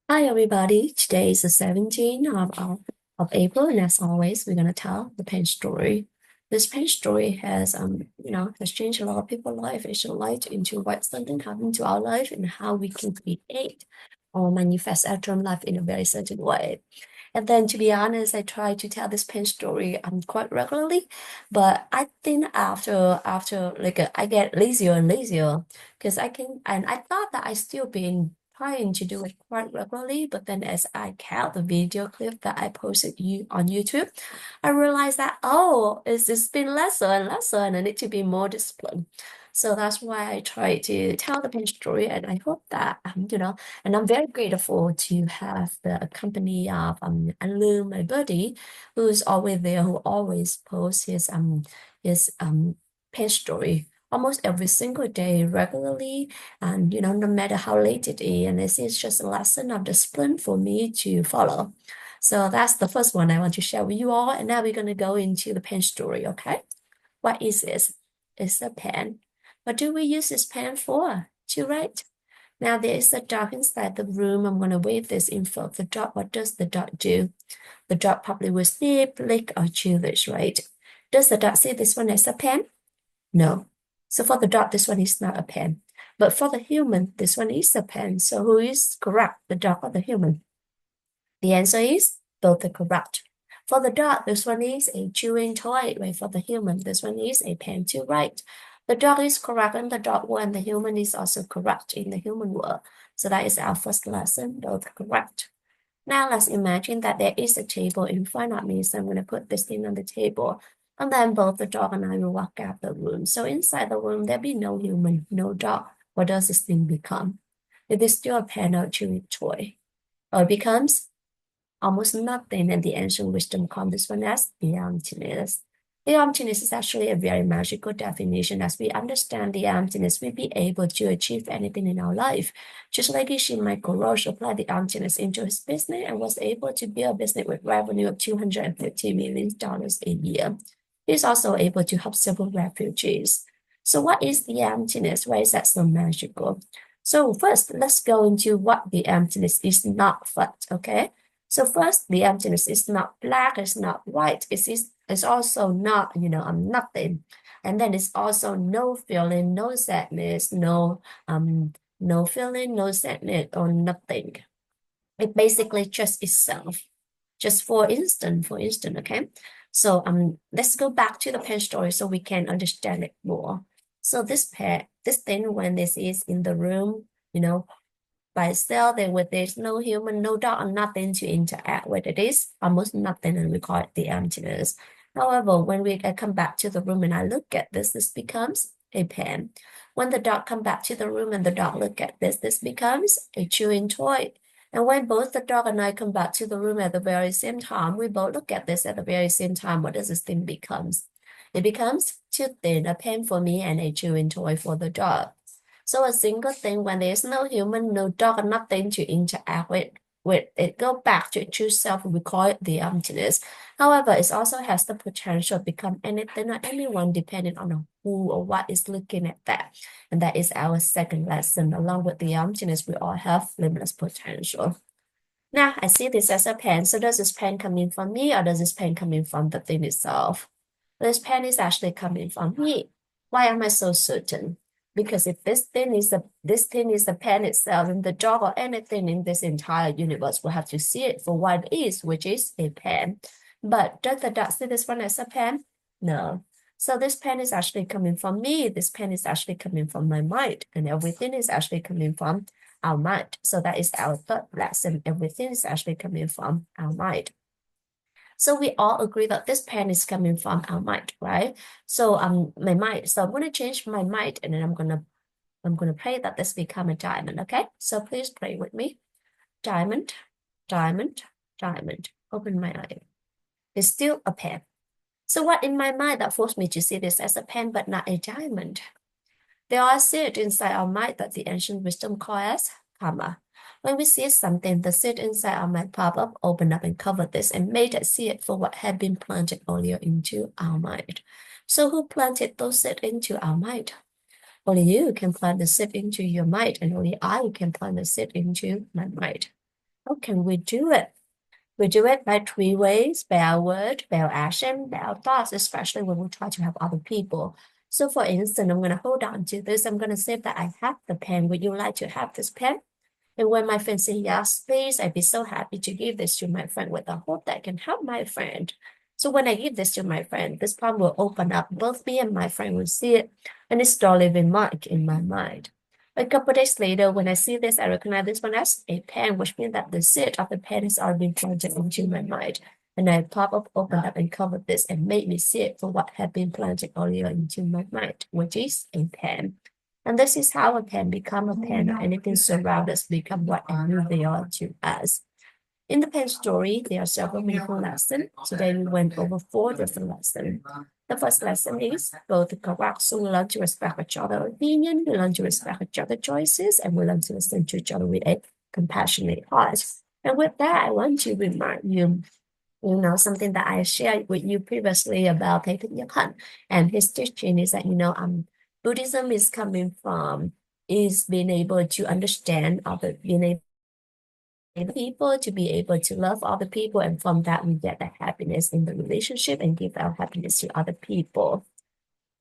Hi everybody, today is the 17th of April, and as always, we're gonna tell the pain story. This pain story has changed a lot of people's life. It shed light into what something happened to our life and how we can create or manifest our dream life in a very certain way. And then, to be honest, I try to tell this pain story quite regularly, but I think after I get lazier and lazier because I thought that I still been trying to do it quite regularly, but then as I count the video clip that I posted you on YouTube, I realized that it's been lesser and lesser, and I need to be more disciplined. So that's why I try to tell the pain story, and I hope that and I'm very grateful to have the company of Anlu, my buddy, who's always there, who always posts his pain story almost every single day regularly, and no matter how late it is, and this is just a lesson of discipline for me to follow. So that's the first one I want to share with you all, and now we're going to go into the pen story. Okay, what is this? It's a pen. What do we use this pen for? To write. Now there is a dog inside the room. I'm going to wave this in front of the dog. What does the dog do? The dog probably will sniff, lick, or chew this, right? Does the dog see this one as a pen? No. So for the dog, this one is not a pen. But for the human, this one is a pen. So who is correct, the dog or the human? The answer is both are correct. For the dog, this one is a chewing toy, right? For the human, this one is a pen to write. The dog is correct in the dog world, and the human is also correct in the human world. So that is our first lesson, both correct. Now let's imagine that there is a table in front of me. So I'm going to put this thing on the table. And then both the dog and I will walk out the room. So inside the room, there'll be no human, no dog. What does this thing become? It is still a pen or chewing toy. Or it becomes almost nothing, and the ancient wisdom called this one as the emptiness. The emptiness is actually a very magical definition. As we understand the emptiness, we'll be able to achieve anything in our life. Just like Ishin Michael Roche applied the emptiness into his business and was able to build a business with revenue of $250 million a year. He's also able to help several refugees. So what is the emptiness? Why is that so magical? So first, let's go into what the emptiness is not first, okay? So first, the emptiness is not black, it's not white, it's also not, nothing. And then it's also no feeling, no sadness, no feeling, no sadness, or nothing. It basically just itself. Just for instance, okay? So let's go back to the pen story so we can understand it more. So this thing, when this is in the room, by itself, there's no human, no dog, and nothing to interact with. It is almost nothing, and we call it the emptiness. However, when I come back to the room and I look at this becomes a pen. When the dog come back to the room and the dog look at this becomes a chewing toy. And when both the dog and I come back to the room at the very same time, we both look at this at the very same time. What does this thing becomes? It becomes two things, a pen for me and a chewing toy for the dog. So a single thing, when there's no human, no dog, nothing to interact with it go back to true self, we call it the emptiness. However, it also has the potential to become anything or anyone depending on who or what is looking at that. And that is our second lesson. Along with the emptiness, we all have limitless potential. Now, I see this as a pen. So does this pen come in from me, or does this pen come in from the thing itself? This pen is actually coming from me. Why am I so certain? Because if this thing is the pen itself, and the dog or anything in this entire universe will have to see it for what it is, which is a pen. But does the dog see this one as a pen? No. So this pen is actually coming from me. This pen is actually coming from my mind, and everything is actually coming from our mind. So that is our third lesson. Everything is actually coming from our mind. So we all agree that this pen is coming from our mind, right? So my mind. So I'm gonna change my mind, and then I'm gonna pray that this become a diamond. Okay. So please pray with me. Diamond, diamond, diamond. Open my eye. It's still a pen. So what in my mind that forced me to see this as a pen but not a diamond? There are seeds inside our mind that the ancient wisdom calls as karma. When we see something, the seed inside our mind pop up, open up, and cover this and made it see it for what had been planted earlier into our mind. So who planted those seeds into our mind? Only you can plant the seed into your mind, and only I can plant the seed into my mind. How can we do it? We do it by three ways: by our word, by our action, by our thoughts, especially when we try to help other people. So for instance, I'm going to hold on to this. I'm going to say that I have the pen. Would you like to have this pen? And when my friend say yes, please, I'd be so happy to give this to my friend with the hope that I can help my friend. So when I give this to my friend, this palm will open up. Both me and my friend will see it, and it's still leaving mark in my mind. A couple days later, when I see this, I recognize this one as a pen, which means that the seed of the pen is already planted into my mind. And I pop up, opened up, and covered this and made me see it for what had been planted earlier into my mind, which is a pen. And this is how a pen become a pen, or anything surround us become what and who they are to us. In the pen story, there are several meaningful lessons. Today we went over four different lessons. The first lesson is both correct, so we learn to respect each other's opinion, we learn to respect each other's choices, and we learn to listen to each other with a compassionate heart. And with that, I want to remind you, something that I shared with you previously about Thầy Thích Nhất Hạnh. And his teaching is that, Buddhism is coming from is being able to understand other, being able people to be able to love other people, and from that we get the happiness in the relationship and give our happiness to other people.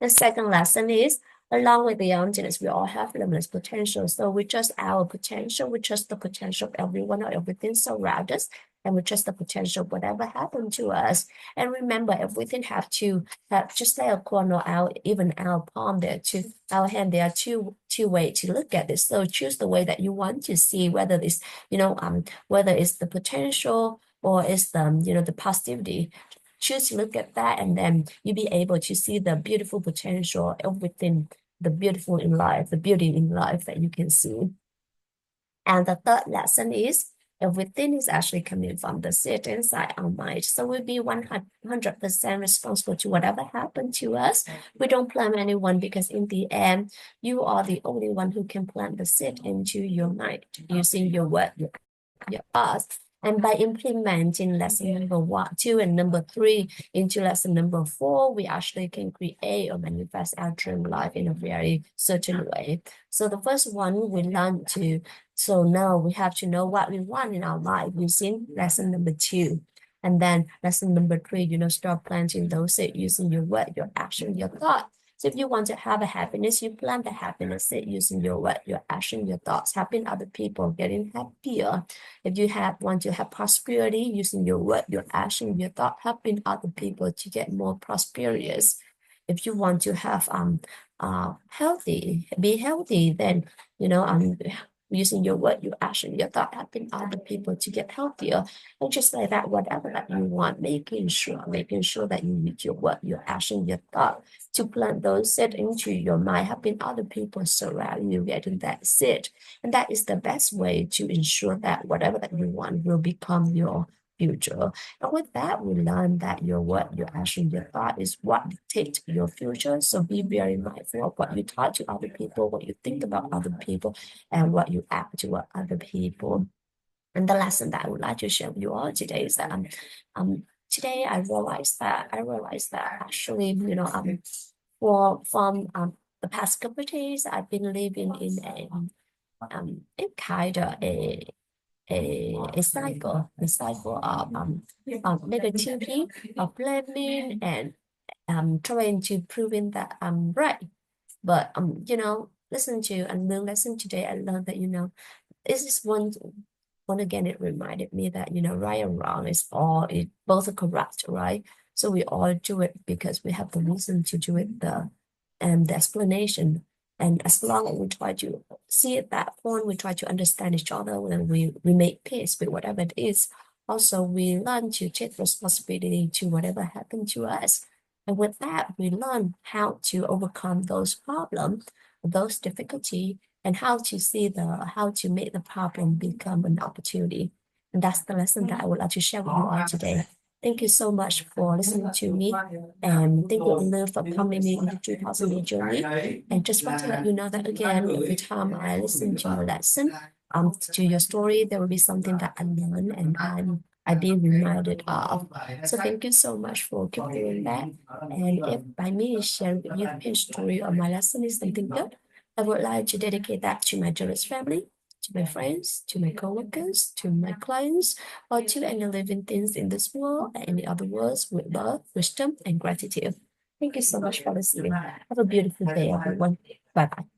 The second lesson is, along with the emptiness, we all have limitless potential. So we trust our potential, we trust the potential of everyone or everything surround us, and we trust the potential of whatever happened to us. And remember, everything have to have, just like a corner, our even our palm, there two, our hand, there are two ways to look at this. So choose the way that you want to see, whether it's whether it's the potential or it's the positivity. Choose to look at that, and then you'll be able to see the beautiful potential, everything, the beautiful in life, the beauty in life that you can see. And the third lesson is, everything is actually coming from the seed inside our mind. So we'll be 100% responsible to whatever happened to us. We don't blame anyone, because in the end, you are the only one who can plant the seed into your mind using your word, your thoughts. And by implementing lesson number 1, 2, and number 3 into lesson number 4, we actually can create or manifest our dream life in a very certain way. So the first one we learn to, so now we have to know what we want in our life using lesson number 2. And then lesson number 3, start planting those seeds using your word, your action, your thought. So if you want to have a happiness, you plan the happiness using your word, your action, your thoughts, helping other people, getting happier. If you want to have prosperity, using your word, your action, your thought, helping other people to get more prosperous. If you want to have be healthy, then using your word, your action, your thought, helping other people to get healthier. And just like that, whatever that you want, making sure that you use your word, your action, your thought to plant those seeds into your mind, helping other people surround you getting that seed. And that is the best way to ensure that whatever that you want will become your future. And with that, we learn that your word, your action, your thought is what dictates your future. So be very mindful of what you talk to other people, what you think about other people, and what you act to other people. And the lesson that I would like to share with you all today is that today I realized that actually, from the past couple of days, I've been living in a kind of a cycle, of negativity, of blaming, and trying to proving that I'm right. But listen to and learn lesson today. I learned that this is one again. It reminded me that right and wrong is all it both are correct, right? So we all do it because we have the reason to do it. The explanation, and as long as we try to see at that point, we try to understand each other, and we make peace with whatever it is. Also, we learn to take responsibility to whatever happened to us. And with that, we learn how to overcome those problems, those difficulty, and how to make the problem become an opportunity. And that's the lesson that I would like to share with you all today. Thank you so much for listening to me, and thank you, Olu, for coming me into 2000 journey. And just want to let you know that again, every time I listen to your lesson, to your story, there will be something that I learn and I be reminded of. So thank you so much for keep doing that. And if by me sharing with you page story or my lesson is something good, I would like to dedicate that to my Jewish family, to my friends, to my coworkers, to my clients, or to any living things in this world and any other worlds with love, wisdom, and gratitude. Thank you so much for listening. Have a beautiful day, everyone. Bye bye.